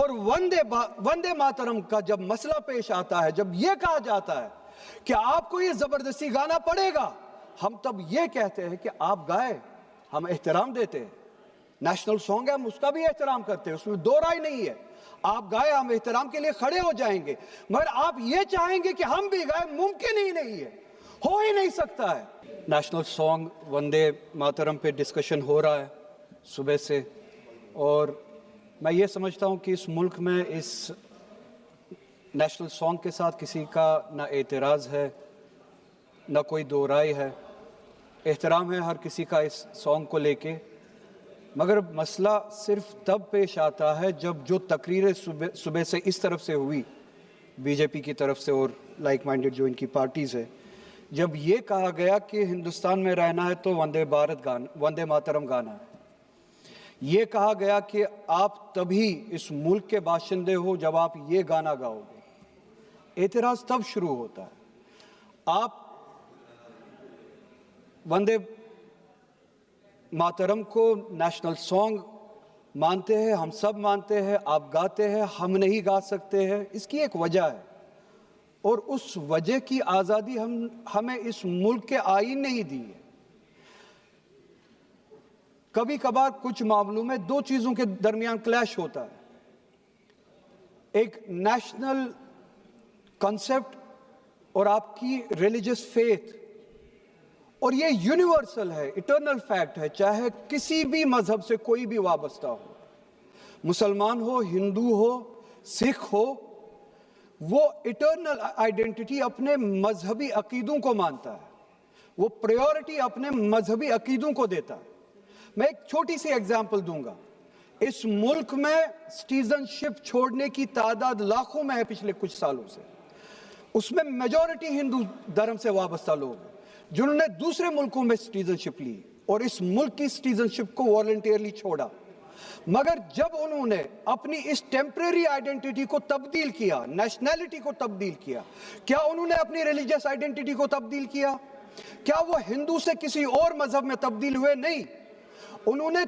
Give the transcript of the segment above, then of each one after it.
اور وندے ماترم کا جب مسئلہ پیش آتا ہے, جب یہ کہا جاتا ہے کہ آپ کو یہ زبردستی گانا پڑے گا, ہم تب یہ کہتے ہیں کہ آپ گائے, ہم احترام دیتے ہیں. نیشنل سانگ ہے, ہم اس کا بھی احترام کرتے ہیں, اس میں دو رائے نہیں ہے. آپ گائے, ہم احترام کے لیے کھڑے ہو جائیں گے, مگر آپ یہ چاہیں گے کہ ہم بھی گائے, ممکن ہی نہیں ہے, ہو ہی نہیں سکتا ہے. نیشنل سانگ وندے ماترم پہ ڈسکشن ہو رہا ہے صبح سے, اور میں یہ سمجھتا ہوں کہ اس ملک میں اس نیشنل سانگ کے ساتھ کسی کا نہ اعتراض ہے, نہ کوئی دو رائے ہے. احترام ہے ہر کسی کا اس سانگ کو لے کے, مگر مسئلہ صرف تب پیش آتا ہے جب جو تقریریں صبح سے اس طرف سے ہوئی, بی جے پی کی طرف سے اور لائک مائنڈڈ جو ان کی پارٹیز ہے, جب یہ کہا گیا کہ ہندوستان میں رہنا ہے تو وندے ماترم گانا ہے. یہ کہا گیا کہ آپ تبھی اس ملک کے باشندے ہو جب آپ یہ گانا گاؤ گے. اعتراض تب شروع ہوتا ہے. آپ وندے ماترم کو نیشنل سانگ مانتے ہیں, ہم سب مانتے ہیں, آپ گاتے ہیں, ہم نہیں گا سکتے ہیں. اس کی ایک وجہ ہے, اور اس وجہ کی آزادی ہمیں اس ملک کے آئین نے ہی دی ہے. کبھی کبھار کچھ معاملوں میں دو چیزوں کے درمیان کلیش ہوتا ہے, ایک نیشنل کنسپٹ اور آپ کی ریلیجس فیتھ, اور یہ یونیورسل ہے, اٹرنل فیکٹ ہے, چاہے کسی بھی مذہب سے کوئی بھی وابستہ ہو, مسلمان ہو, ہندو ہو, سکھ ہو, وہ اٹرنل آئیڈینٹی اپنے مذہبی عقیدوں کو مانتا ہے, وہ پریورٹی اپنے مذہبی عقیدوں کو دیتا ہے. میں ایک چھوٹی سی ایگزامپل دوں گا. اس ملک میں سٹیزن شپ چھوڑنے کی تعداد لاکھوں میں ہے پچھلے کچھ سالوں سے. اس میں میجورٹی ہندو دھرم سے وابستہ لوگ ہیں جنہوں نے دوسرے ملکوں میں سٹیزن شپ لی اور اس ملک کی سٹیزن شپ کو والنٹیئرلی چھوڑا. مگر جب انہوں نے اپنی اس ٹیمپریری آئیڈینٹی کو تبدیل کیا, نیشنلٹی کو تبدیل کیا, کیا انہوں نے اپنی ریلیجس آئیڈینٹی کو تبدیل کیا؟ کیا وہ ہندو سے کسی اور مذہب میں تبدیل ہوئے؟ نہیں. انہوں نے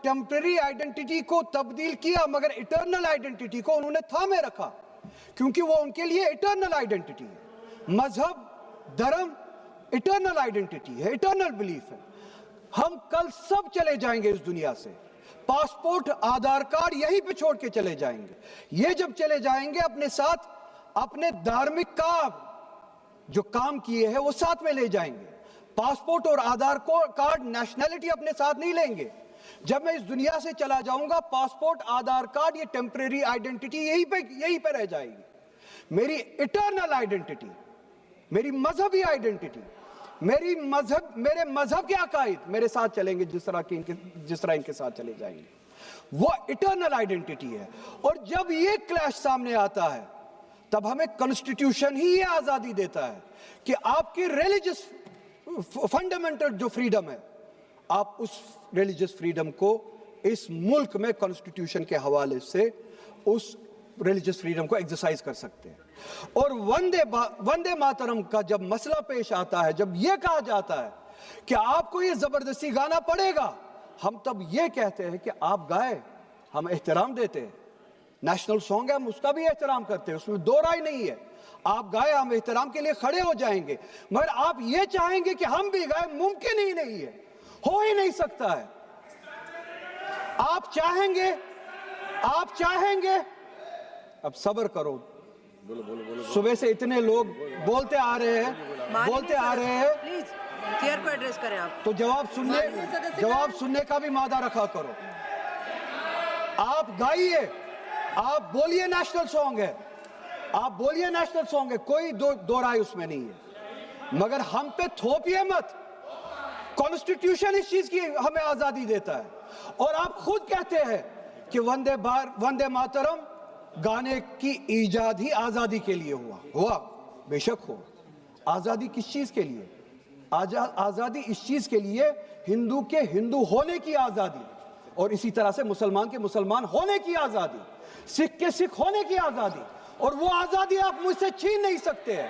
ٹیمپریری آئیڈینٹی کو تبدیل کیا, مگر اٹرنل آئیڈینٹی کو انہوں نے تھامے رکھا, کیونکہ وہ ان کے لیے اٹرنل آئیڈینٹی ہے. مذہب, دھرم اٹرنل آئیڈینٹی ہے, اٹرنل بلیف ہے. ہم کل سب چلے جائیں گے اس دنیا سے, پاسپورٹ, آدھار کارڈ یہیں پہ چھوڑ کے چلے جائیں گے. یہ جب چلے جائیں گے اپنے ساتھ اپنے دھارمک کام جو کام کیے ہیں وہ ساتھ میں لے جائیں گے. پاسپورٹ اور آدھار کارڈ نیشنلٹی اپنے ساتھ نہیں لیں گے. جب میں اس دنیا سے چلا جاؤں گا, پاسپورٹ, آدھار کارڈ, یہ ٹیمپریری آئیڈینٹی یہیں پہ رہ جائے گی. میری اٹرنل آئیڈینٹی, میری مذہبی آئیڈینٹی, میرے مذہب کے عقائد میرے ساتھ چلیں گے جس طرح ان کے ساتھ چلے جائیں گے. وہ اٹرنل آئیڈینٹی ہے. اور جب یہ کلیش سامنے آتا ہے تب ہمیں کنسٹیٹیوشن ہی یہ آزادی دیتا ہے کہ آپ کی ریلیجس فنڈامنٹل جو فریڈم ہے, آپ اس ریلیجس فریڈم کو اس ملک میں کنسٹیٹیوشن کے حوالے سے اس ریلیجس فریڈم کو ایکسرسائز کر سکتے ہیں. اور وندے ماترم کا جب مسئلہ پیش آتا ہے, جب یہ کہا جاتا ہے کہ آپ کو یہ زبردستی گانا پڑے گا, ہم تب یہ کہتے ہیں کہ آپ گائے, ہم احترام دیتے ہیں. نیشنل سانگ ہے, ہم اس کا بھی احترام کرتے ہیں, اس میں دو رائے نہیں ہے. آپ گائے, ہم احترام کے لیے کھڑے ہو جائیں گے, مگر آپ یہ چاہیں گے کہ ہم بھی گائے, ممکن ہی نہیں ہے, ہو ہی نہیں سکتا ہے. آپ چاہیں گے, اب صبر کرو, صبح سے اتنے لوگ بولتے آ رہے ہیں پلیز چیئر کو ایڈریس کریں آپ, تو جواب سننے کا بھی مادہ رکھا کرو. آپ گائیے, آپ بولیے نیشنل سانگ ہے, کوئی دو رائے اس میں نہیں ہے, مگر ہم پہ تھوپیے مت. کانسٹیٹیوشن اس چیز کی ہمیں آزادی دیتا ہے. اور آپ خود کہتے ہیں کہ وندے ماترم گانے کی ایجاد ہی آزادی کے لیے ہوا. بے شک ہو. آزادی کس چیز کے لیے؟ آزادی اس چیز کے لیے ہندو کے ہندو ہونے کی آزادی, اور اسی طرح سے مسلمان کے مسلمان ہونے کی آزادی, سکھ کے سکھ ہونے کی آزادی, اور وہ آزادی آپ مجھ سے چھین نہیں سکتے ہیں.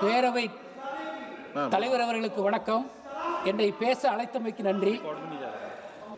பேரவை தலைவர் அவர்களுக்கு வணக்கம். என்னை பேச அழைத்தமைக்கு நன்றி.